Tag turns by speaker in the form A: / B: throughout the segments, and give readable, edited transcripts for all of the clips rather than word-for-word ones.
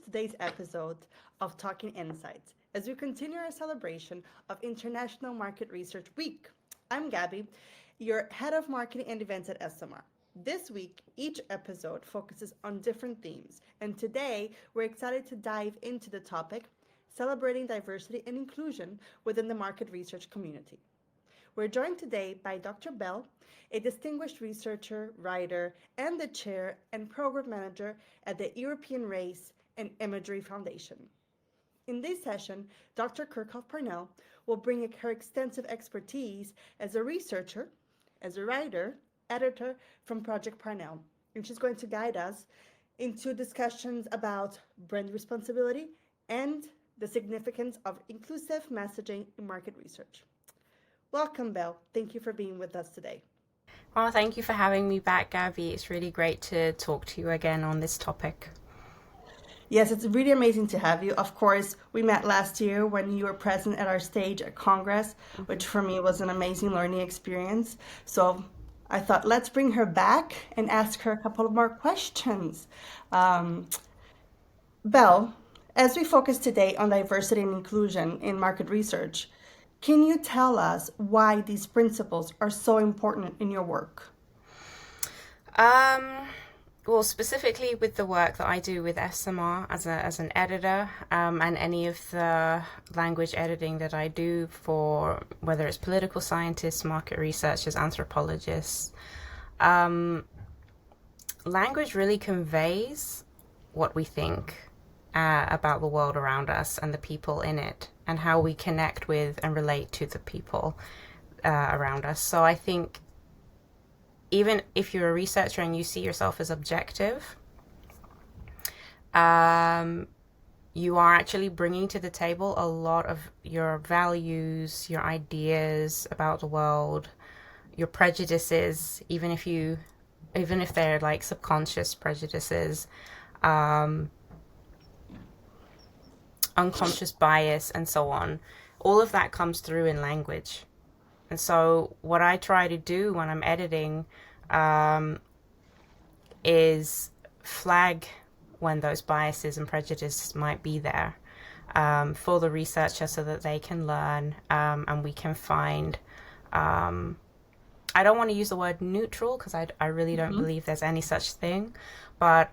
A: today's episode of Talking Insights as we continue our celebration of International Market Research Week. I'm Gabby, your head of marketing and events at SMR. This week, each episode focuses on different themes, and today we're excited to dive into the topic celebrating diversity and inclusion within the market research community. We're joined today by Dr. Bell, a distinguished researcher, writer, and the chair and program manager at the European Race and Imagery Foundation. In this session, Dr. Kerkhoff-Parnell will bring her extensive expertise as a researcher, as a writer, editor from Project Parnell, and she's going to guide us into discussions about brand responsibility and the significance of inclusive messaging in market research. Welcome, Belle. Thank you for being with us today.
B: Well, thank you for having me back, Gabby. It's really great to talk to you again on this topic.
A: Yes, it's really amazing to have you. Of course, we met last year when you were present at our stage at Congress, which for me was an amazing learning experience. So I thought, let's bring her back and ask her a couple of more questions. Belle, as we focus today on diversity and inclusion in market research, can you tell us why these principles are so important in your work?
B: Well, specifically with the work that I do with SMR as an editor, and any of the language editing that I do for whether it's political scientists, market researchers, anthropologists, language really conveys what we think about the world around us and the people in it, and how we connect with and relate to the people around us. So I think even if you're a researcher and you see yourself as objective, you are actually bringing to the table a lot of your values, your ideas about the world, your prejudices, even if they're like subconscious prejudices, unconscious bias, and so on. All of that comes through in language. And so what I try to do when I'm editing is flag when those biases and prejudices might be there for the researcher so that they can learn, and we can find, I don't want to use the word neutral because I really don't believe there's any such thing, but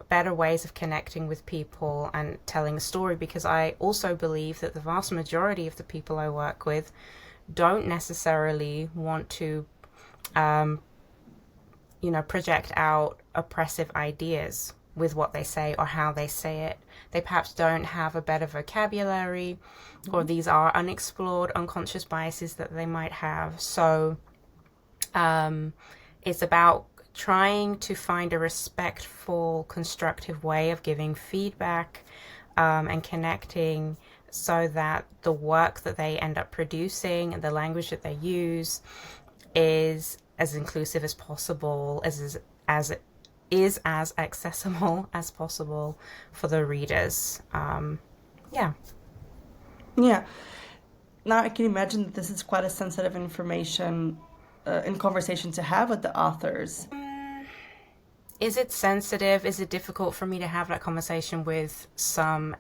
B: better ways of connecting with people and telling a story, because I also believe that the vast majority of the people I work with don't necessarily want to project out oppressive ideas with what they say or how they say it. They perhaps don't have a better vocabulary, or these are unexplored unconscious biases that they might have. So it's about trying to find a respectful, constructive way of giving feedback and connecting, so that the work that they end up producing and the language that they use is as inclusive as possible, as accessible as possible for the readers. Yeah.
A: Yeah. Now I can imagine that this is quite a sensitive information in conversation to have with the authors.
B: Is it sensitive? Is it difficult for me to have that conversation with some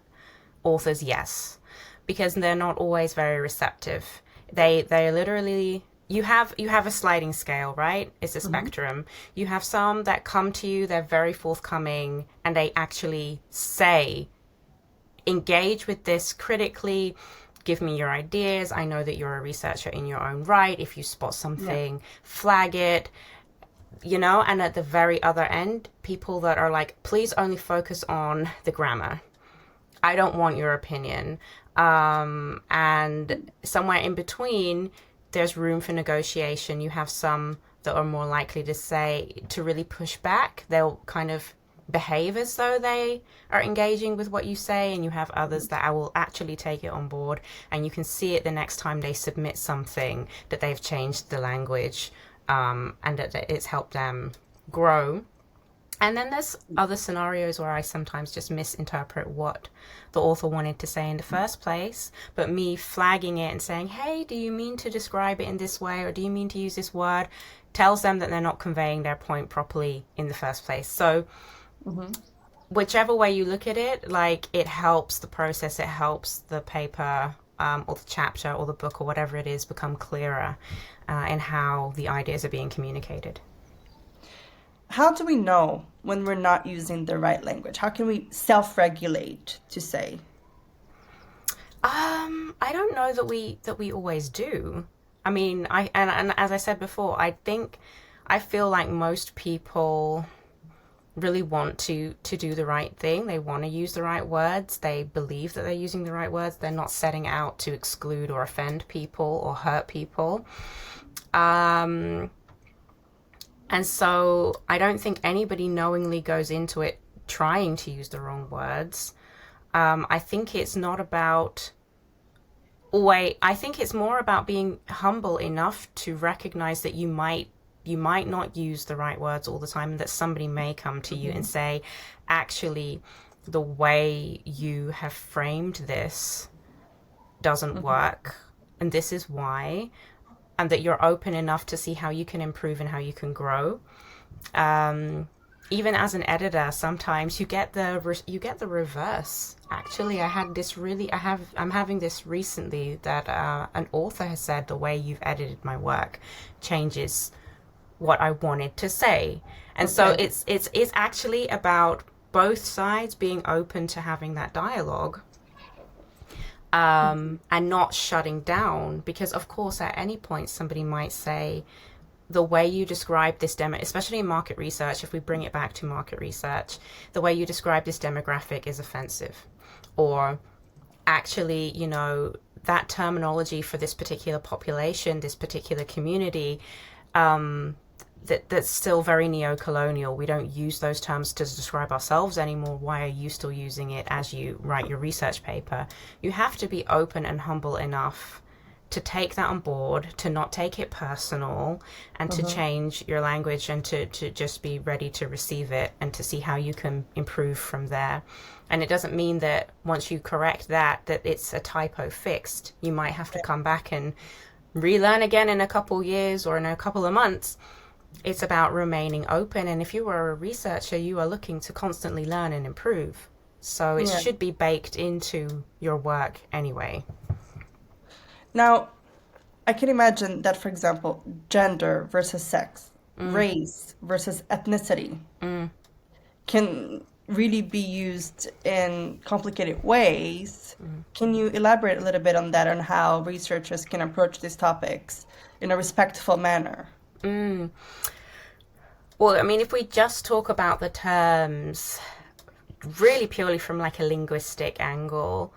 B: authors? Yes, because they're not always very receptive. They literally, you have a sliding scale, right? It's a spectrum. You have some that come to you, they're very forthcoming, and they actually say, engage with this critically, give me your ideas. I know that you're a researcher in your own right. If you spot something, flag it. And at the very other end, people that are like, please only focus on the grammar. I don't want your opinion. And somewhere in between, there's room for negotiation. You have some that are more likely to really push back. They'll kind of behave as though they are engaging with what you say, and you have others that I will actually take it on board, and you can see it the next time they submit something that they've changed the language, and that it's helped them grow. And then there's other scenarios where I sometimes just misinterpret what the author wanted to say in the first place, but me flagging it and saying, hey, do you mean to describe it in this way, or do you mean to use this word, tells them that they're not conveying their point properly in the first place. So whichever way you look at it, like it helps the process, it helps the paper or the chapter or the book or whatever it is become clearer in how the ideas are being communicated.
A: How do we know when we're not using the right language? How can we self-regulate to say?
B: I don't know that we always do. I mean, and as I said before, I feel like most people really want to do the right thing. They want to use the right words. They believe that they're using the right words. They're not setting out to exclude or offend people or hurt people. And so I don't think anybody knowingly goes into it trying to use the wrong words. I think it's not about I think it's more about being humble enough to recognize that you might not use the right words all the time, and that somebody may come to you and say, actually, the way you have framed this doesn't work, and this is why, and that you're open enough to see how you can improve and how you can grow. Even as an editor, sometimes you get the reverse. Actually, I'm having this recently that an author has said the way you've edited my work changes what I wanted to say. And so it's actually about both sides being open to having that dialogue, and not shutting down, because of course at any point somebody might say, the way you describe this demo, especially in market research, if we bring it back to market research, the way you describe this demographic is offensive. Or actually, that terminology for this particular population, this particular community, that's still very neo-colonial. We don't use those terms to describe ourselves anymore. Why are you still using it as you write your research paper? You have to be open and humble enough to take that on board, to not take it personal, and to change your language, and to just be ready to receive it and to see how you can improve from there. And it doesn't mean that once you correct that it's a typo fixed. You might have to come back and relearn again in a couple years or in a couple of months. It's about remaining open. And if you are a researcher, you are looking to constantly learn and improve. So it should be baked into your work anyway.
A: Now, I can imagine that, for example, gender versus sex, race versus ethnicity can really be used in complicated ways. Can you elaborate a little bit on that, on how researchers can approach these topics in a respectful manner?
B: Well, I mean, if we just talk about the terms really purely from like a linguistic angle,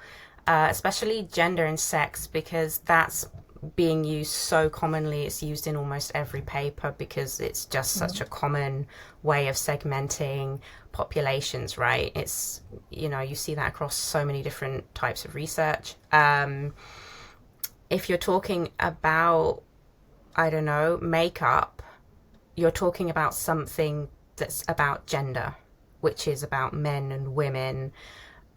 B: especially gender and sex, because that's being used so commonly. It's used in almost every paper because it's just such a common way of segmenting populations, right? It's, you see that across so many different types of research. If you're talking about, I don't know, makeup, you're talking about something that's about gender, which is about men and women,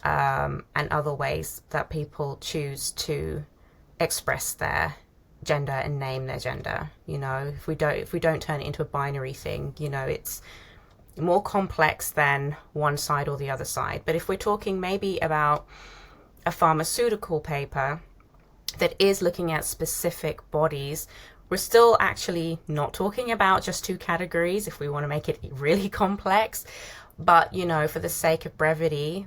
B: and other ways that people choose to express their gender and name their gender. If we don't turn it into a binary thing, it's more complex than one side or the other side. But if we're talking maybe about a pharmaceutical paper that is looking at specific bodies, we're still actually not talking about just two categories if we want to make it really complex. But, for the sake of brevity,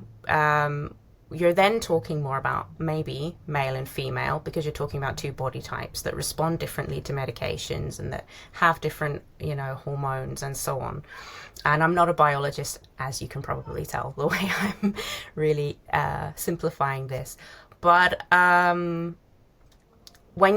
B: you're then talking more about maybe male and female, because you're talking about two body types that respond differently to medications and that have different, hormones and so on. And I'm not a biologist, as you can probably tell, the way I'm really simplifying this. But when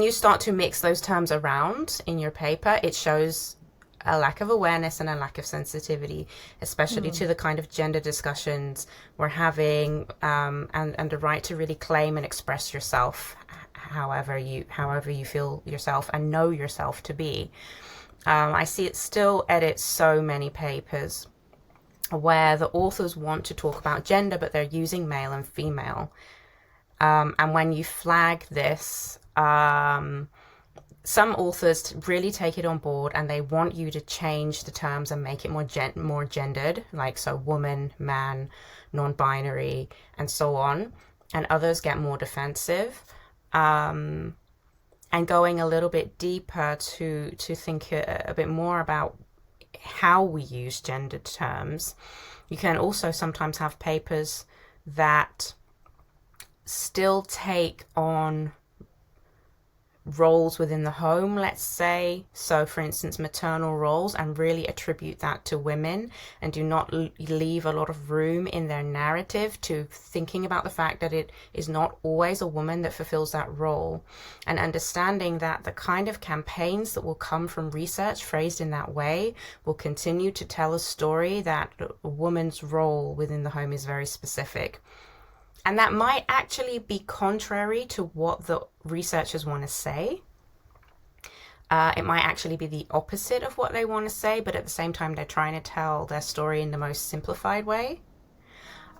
B: you start to mix those terms around in your paper, it shows a lack of awareness and a lack of sensitivity, especially to the kind of gender discussions we're having, and the right to really claim and express yourself however you feel yourself and know yourself to be. I see it still edit so many papers where the authors want to talk about gender, but they're using male and female. And when you flag this, some authors really take it on board and they want you to change the terms and make it more gendered, like so woman, man, non-binary, and so on. And others get more defensive. And going a little bit deeper to think a bit more about how we use gendered terms. You can also sometimes have papers that still take on roles within the home, let's say. So, for instance, maternal roles, and really attribute that to women and do not leave a lot of room in their narrative to thinking about the fact that it is not always a woman that fulfills that role. And understanding that the kind of campaigns that will come from research phrased in that way will continue to tell a story that a woman's role within the home is very specific. And that might actually be contrary to what the researchers want to say. It might actually be the opposite of what they want to say, but at the same time, they're trying to tell their story in the most simplified way.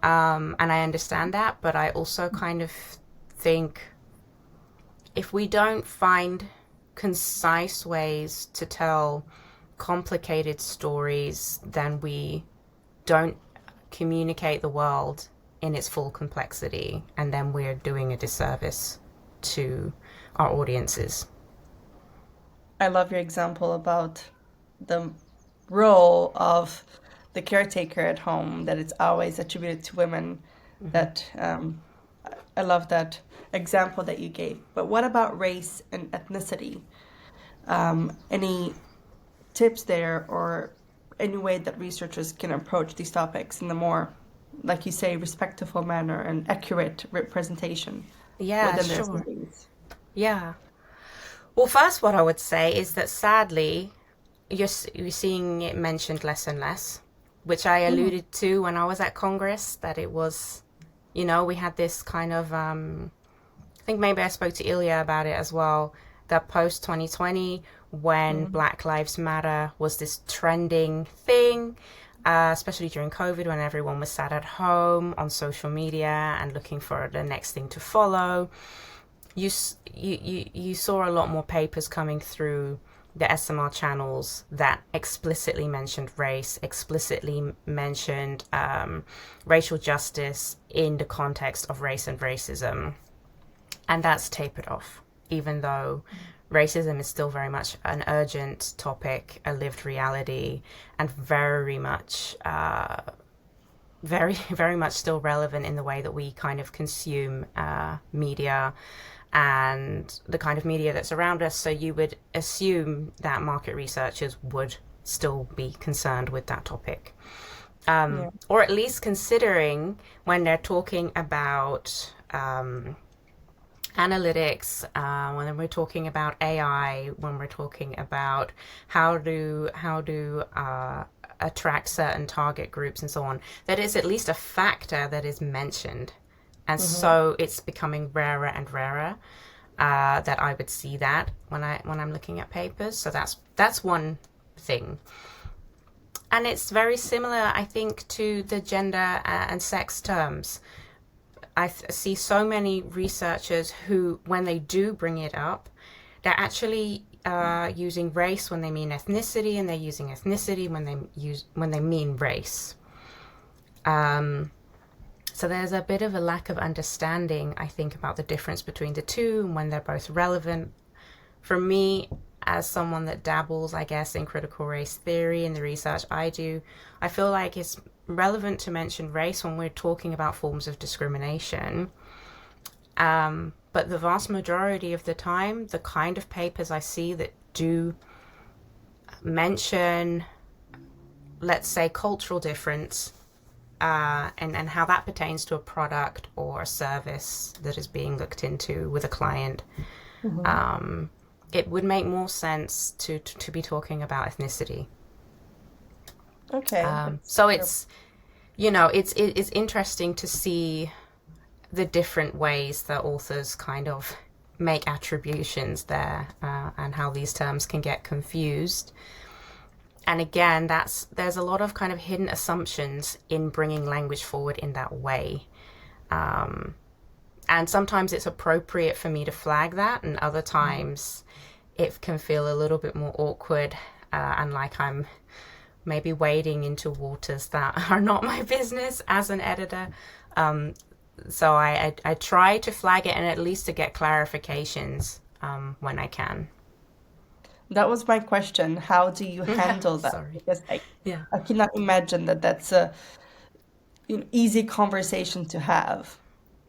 B: And I understand that, but I also kind of think if we don't find concise ways to tell complicated stories, then we don't communicate the world in its full complexity, and then we're doing a disservice to our audiences.
A: I love your example about the role of the caretaker at home, that it's always attributed to women. That I love that example that you gave. But what about race and ethnicity? Any tips there, or any way that researchers can approach these topics in the more, like you say, respectful manner and accurate representation
B: Yeah,
A: within their
B: sure.
A: studies?
B: Yeah. Well, first, what I would say is that sadly, you're seeing it mentioned less and less, which I alluded to when I was at Congress, that it was, we had this kind of, I think maybe I spoke to Ilya about it as well, that post 2020, when Black Lives Matter was this trending thing, especially during COVID, when everyone was sat at home on social media and looking for the next thing to follow. You saw a lot more papers coming through the SMR channels that explicitly mentioned race, explicitly mentioned racial justice in the context of race and racism. And that's tapered off, even though racism is still very much an urgent topic, a lived reality, and very much very much still relevant in the way that we kind of consume media and the kind of media that's around us. So you would assume that market researchers would still be concerned with that topic. Or at least considering when they're talking about analytics, when we're talking about AI, when we're talking about how to attract certain target groups and so on, that is at least a factor that is mentioned. And so it's becoming rarer and rarer that I would see that when I'm looking at papers. So that's one thing. And it's very similar, I think, to the gender and sex terms. I see so many researchers who, when they do bring it up, they're actually using race when they mean ethnicity, and they're using ethnicity when they mean race. So there's a bit of a lack of understanding, I think, about the difference between the two and when they're both relevant. For me, as someone that dabbles, I guess, in critical race theory and the research I do, I feel like it's relevant to mention race when we're talking about forms of discrimination. But the vast majority of the time, the kind of papers I see that do mention, let's say, cultural difference, and how that pertains to a product or a service that is being looked into with a client, it would make more sense to be talking about ethnicity.
A: Okay.
B: So it's interesting to see the different ways that authors kind of make attributions there, and how these terms can get confused. And again, there's a lot of kind of hidden assumptions in bringing language forward in that way. And sometimes it's appropriate for me to flag that, and other times it can feel a little bit more awkward, and like I'm maybe wading into waters that are not my business as an editor. So I try to flag it and at least to get clarifications when I can.
A: That was my question. How do you handle that?
B: Sorry.
A: Because
B: Yeah.
A: I cannot imagine that that's a easy conversation to have.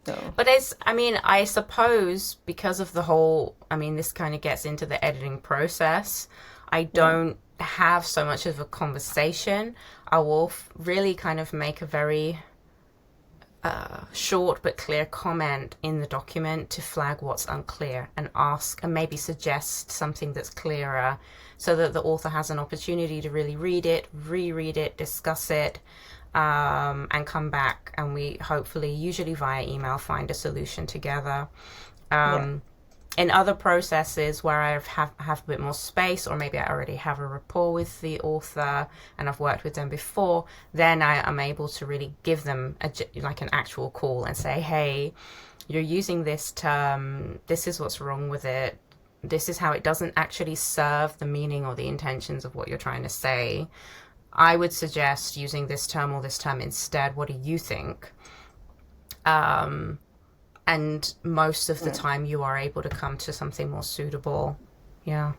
A: So,
B: But it's, I mean, I suppose because of the whole, I mean, this kind of gets into the editing process. I
A: yeah,
B: don't have so much of a conversation. I will really kind of make a very short but clear comment in the document to flag what's unclear and ask and maybe suggest something that's clearer so that the author has an opportunity to really read it, reread it, discuss it, and come back, and we hopefully, usually via email, find a solution together.
A: yeah.
B: In other processes where I have a bit more space, or maybe I already have a rapport with the author and I've worked with them before, then I am able to really give them like an actual call and say, hey, you're using this term, this is what's wrong with it, this is how it doesn't actually serve the meaning or the intentions of what you're trying to say. I would suggest using this term or this term instead. What do you think? And most of the
A: Yeah.
B: time you are able to come to something more suitable. Yeah.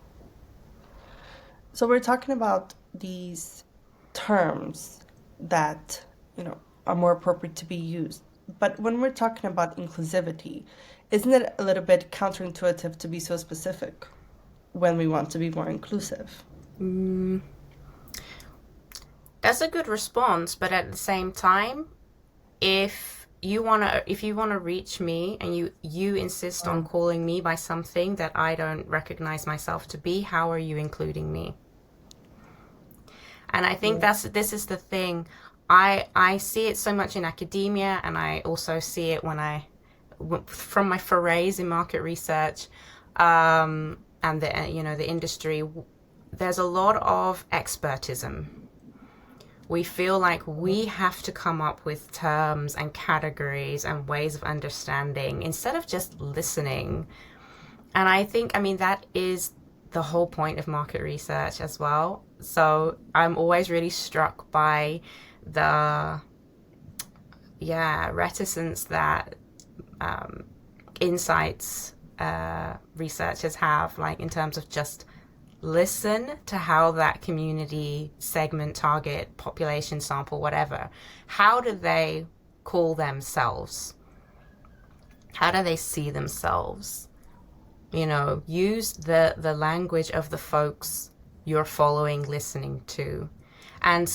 A: So we're talking about these terms that, are more appropriate to be used. But when we're talking about inclusivity, isn't it a little bit counterintuitive to be so specific when we want to be more inclusive?
B: That's a good response, but at the same time, if you want to reach me and you insist on
A: Mm.
B: calling me by something that I don't recognize myself to be, how are you including me? And I think
A: Yeah.
B: this is the thing. I see it so much in academia, and I also see it from my forays in market research, and the industry. There's a lot of expertism. We feel like we have to come up with terms and categories and ways of understanding instead of just listening. And I mean, that is the whole point of market research as well. So I'm always really struck by the, yeah, reticence that insights researchers have, like in terms of just listen to how that community segment, target, population, sample, whatever, how do they call themselves? How do they see themselves? Use the language of the folks you're following, listening to. And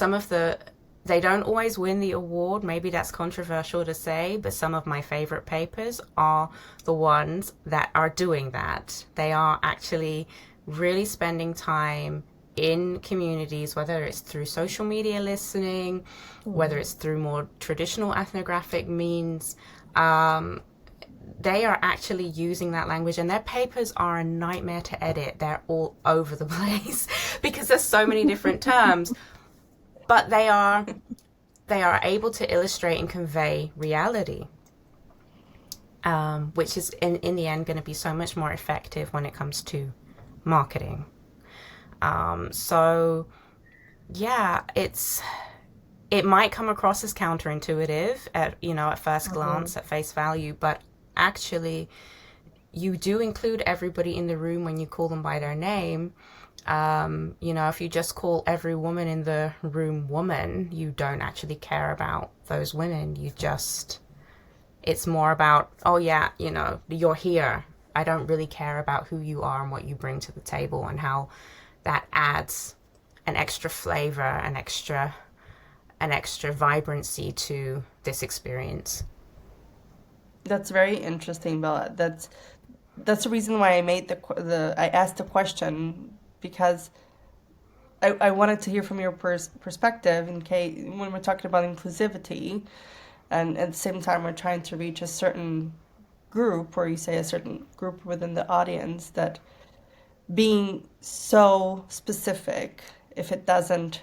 B: they don't always win the award. Maybe that's controversial to say, but some of my favorite papers are the ones that are doing that. They are actually really spending time in communities, whether it's through social media listening, whether it's through more traditional ethnographic means. They are actually using that language, and their papers are a nightmare to edit. They're all over the place because there's so many different terms, but they are able to illustrate and convey reality, which is in the end going to be so much more effective when it comes to marketing. So yeah, it might come across as counterintuitive at first glance, at face value, but actually you do include everybody in the room when you call them by their name. If you just call every woman in the room woman, you don't actually care about those women. It's more about, oh yeah, you're here. I don't really care about who you are and what you bring to the table, and how that adds an extra flavor, an extra vibrancy to this experience.
A: That's very interesting, Bella. That's the reason why I asked the question, because I wanted to hear from your perspective in case when we're talking about inclusivity, and at the same time we're trying to reach a certain group, or you say a certain group within the audience, that being so specific, if it doesn't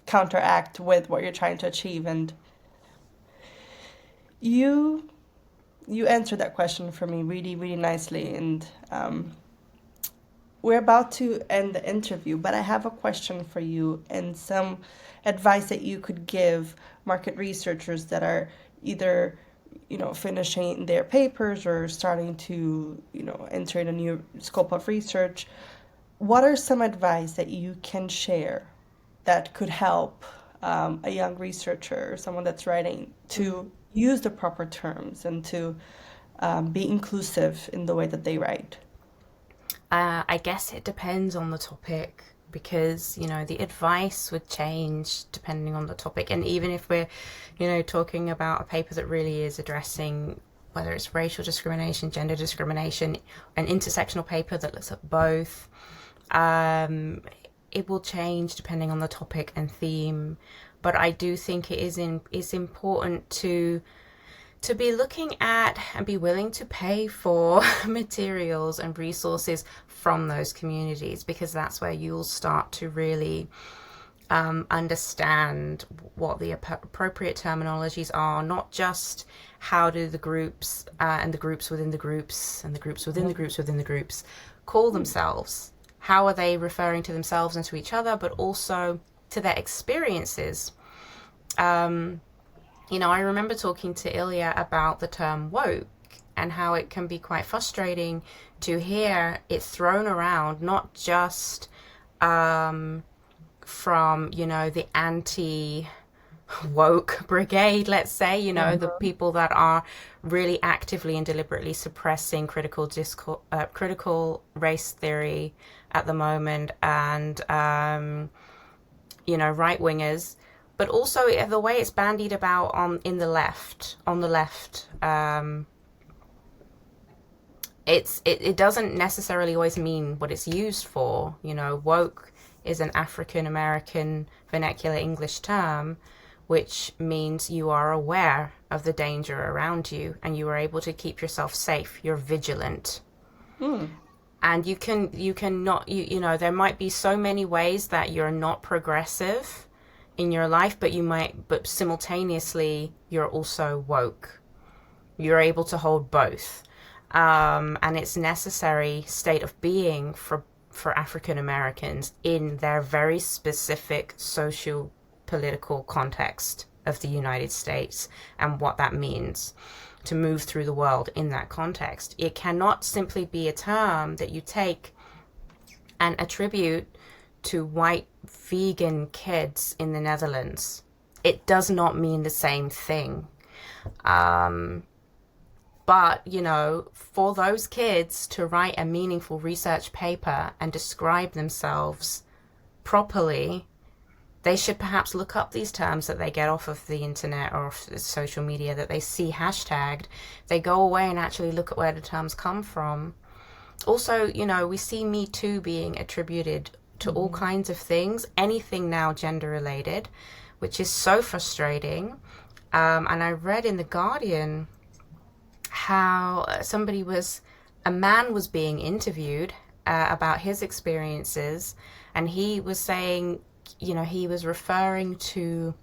A: counteract with what you're trying to achieve. And you answered that question for me really, really nicely. And we're about to end the interview, but I have a question for you and some advice that you could give market researchers that are either, finishing their papers or starting to, enter in a new scope of research. What are some advice that you can share that could help a young researcher or someone that's writing to use the proper terms and to be inclusive in the way that they write?
B: I guess it depends on the topic because, the advice would change depending on the topic. And even if we're, talking about a paper that really is addressing whether it's racial discrimination, gender discrimination, an intersectional paper that looks at both, it will change depending on the topic and theme. But I do think it's important to be looking at and be willing to pay for materials and resources from those communities, because that's where you'll start to really understand what the appropriate terminologies are, not just how do the groups and the groups within the groups and the groups within the groups within the groups call themselves. How are they referring to themselves and to each other, but also to their experiences. I remember talking to Ilya about the term woke and how it can be quite frustrating to hear it thrown around, not just from, the anti-woke brigade, let's say, the people that are really actively and deliberately suppressing critical race theory at the moment, and, right-wingers, but also the way it's bandied about on the left. It doesn't necessarily always mean what it's used for. Woke is an African American vernacular English term, which means you are aware of the danger around you and you are able to keep yourself safe. You're vigilant. And you cannot, there might be so many ways that you're not progressive in your life, but simultaneously you're also woke. You're able to hold both. And it's necessary state of being for African Americans in their very specific social political context of the United States and what that means to move through the world in that context. It cannot simply be a term that you take and attribute to white vegan kids in the Netherlands. It does not mean the same thing. But, for those kids to write a meaningful research paper and describe themselves properly, they should perhaps look up these terms that they get off of the internet or off social media that they see hashtagged. They go away and actually look at where the terms come from. Also, we see Me Too being attributed to all kinds of things, anything now gender related, which is so frustrating. And I read in The Guardian how a man was being interviewed about his experiences, and he was saying, he was referring to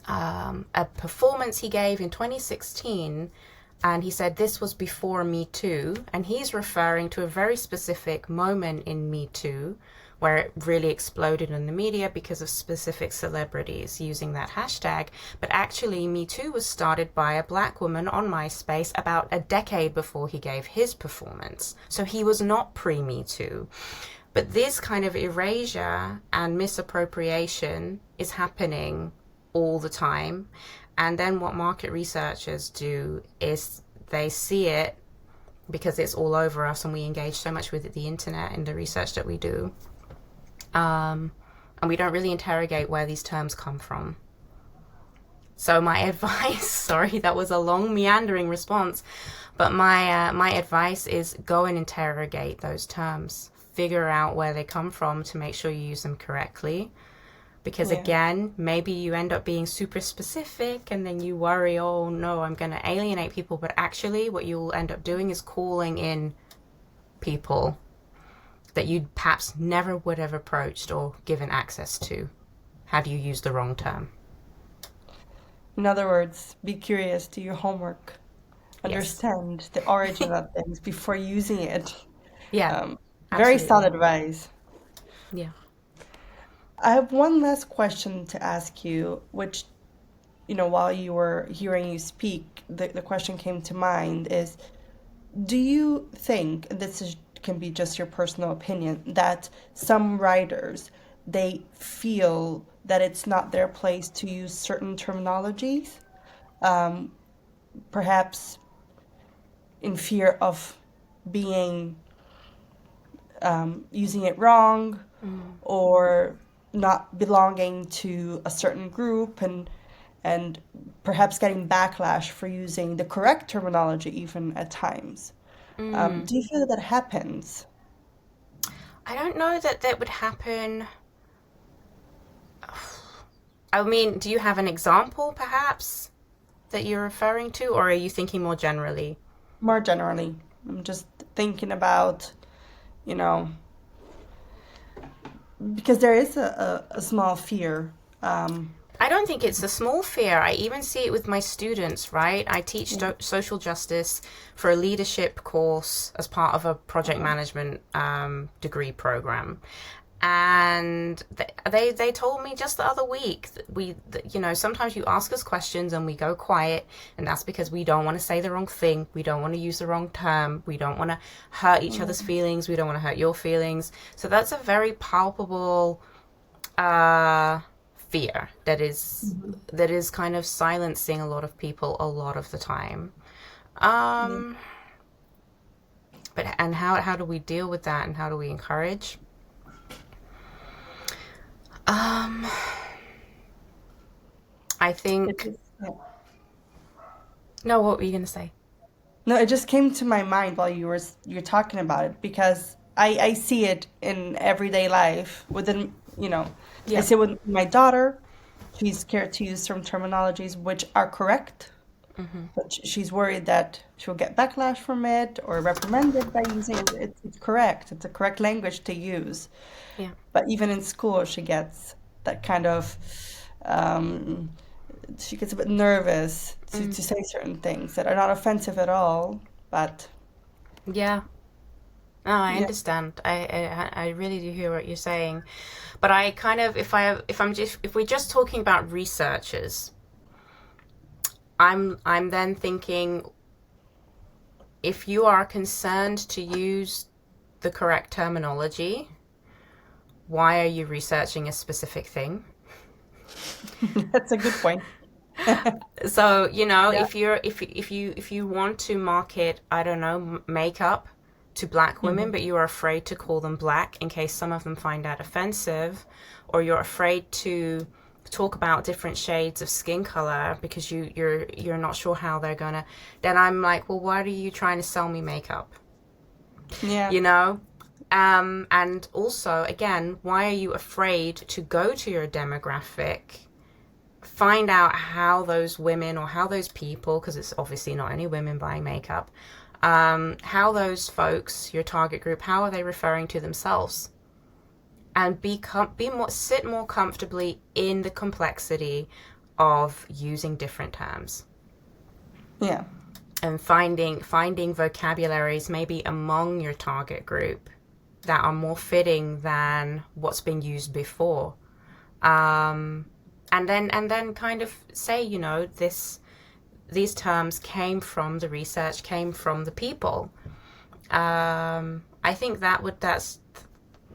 B: a performance he gave in 2016, and he said this was before Me Too, and he's referring to a very specific moment in Me Too where it really exploded in the media because of specific celebrities using that hashtag. But actually, Me Too was started by a black woman on MySpace about a decade before he gave his performance. So he was not pre-Me Too. But this kind of erasure and misappropriation is happening all the time. And then what market researchers do is they see it because it's all over us and we engage so much with the internet in the research that we do. And we don't really interrogate where these terms come from. So my advice, sorry, that was a long meandering response, but my advice is go and interrogate those terms. Figure out where they come from to make sure you use them correctly. Because again, maybe you end up being super specific and then you worry, oh no, I'm going to alienate people. But actually what you'll end up doing is calling in people that you perhaps never would have approached or given access to had you used the wrong term.
A: In other words, be curious, do your homework, understand the origin of things before using it.
B: Yeah,
A: Very solid
B: Absolutely.
A: advice.
B: Yeah.
A: I have one last question to ask you, which, while you were hearing you speak, the question came to mind is, do you think, and can be just your personal opinion, that some writers, they feel that it's not their place to use certain terminologies, um, perhaps in fear of being using it wrong
B: Mm.
A: or not belonging to a certain group and perhaps getting backlash for using the correct terminology even at times.
B: Mm.
A: Do you feel that that happens?
B: I don't know that that would happen. I mean, do you have an example, perhaps, that you're referring to, or are you thinking more generally?
A: More generally, I'm just thinking about, you know, because there is a small fear. Um,
B: I don't think it's a small fear. I even see it with my students, right? I teach social justice for a leadership course as part of a project management degree program. And they told me just the other week that sometimes you ask us questions and we go quiet, and that's because we don't want to say the wrong thing, we don't want to use the wrong term, we don't want to hurt each other's feelings, we don't want to hurt your feelings. So that's a very palpable uh fear that is kind of silencing a lot of people a lot of the time.
A: yeah.
B: um but and how do we deal with that, and how do we encourage? um I
A: It
B: think.
A: just, yeah.
B: No, what were you going to say?
A: No, it just came to my mind while you're talking about it because I see it in everyday life within, I
B: Yeah.
A: see it with my daughter. She's scared to use certain terminologies which are correct,
B: Hmm.
A: but she's worried that she'll get backlash from it or reprimanded by using it. It's correct. It's a correct language to use.
B: Yeah.
A: But even in school, she gets that kind of, um, she gets a bit nervous
B: Mm.
A: to say certain things that are not offensive at all. But
B: Yeah. No, I
A: yeah,
B: understand. I really do hear what you're saying, but I kind of, if we're just talking about researchers, I'm then thinking, if you are concerned to use the correct terminology, why are you researching a specific thing?
A: that's a good point.
B: So,
A: Yeah.
B: if you want to market, I don't know, makeup to black women,
A: Mhm.
B: but you are afraid to call them black in case some of them find that offensive, or you're afraid to talk about different shades of skin color because you're not sure how they're gonna, then I'm like, well, why are you trying to sell me makeup?
A: Yeah.
B: You know? And also, again, why are you afraid to go to your demographic, find out how those women or how those people, because it's obviously not any women buying makeup, how those folks, your target group, how are they referring to themselves? And sit more comfortably in the complexity of using different terms,
A: Yeah.
B: and finding vocabularies maybe among your target group that are more fitting than what's been used before. Um, and then kind of say, these terms came from the research, came from the people. I think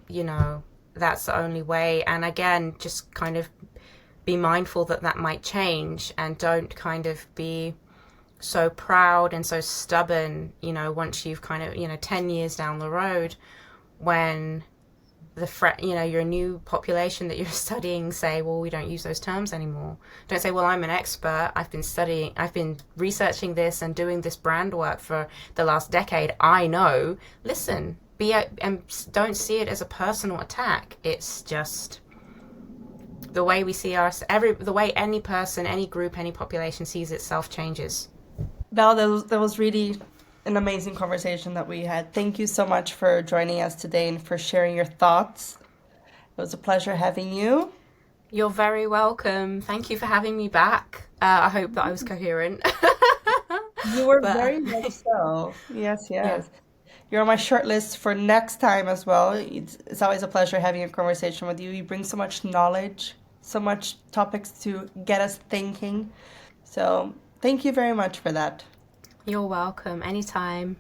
B: you know that's the only way. And again, just kind of be mindful that that might change, and don't kind of be so proud and so stubborn, once you've kind of, 10 years down the road, when your new population that you're studying say, well, we don't use those terms anymore. Don't say, well, I'm an expert, I've been researching this and doing this brand work for the last decade, I know. Listen, and don't see it as a personal attack. It's just the way we see the way any person, any group, any population sees itself changes.
A: Val, that was really an amazing conversation that we had. Thank you so much for joining us today and for sharing your thoughts. It was a pleasure having you.
B: You're very welcome. Thank you for having me back. I hope that I was coherent.
A: You were
B: But
A: very much so. Yes,
B: yeah.
A: yes. You're on my short list for next time as well. It's always a pleasure having a conversation with you. You bring so much knowledge, so much topics to get us thinking. So thank you very much for that.
B: You're welcome. Anytime.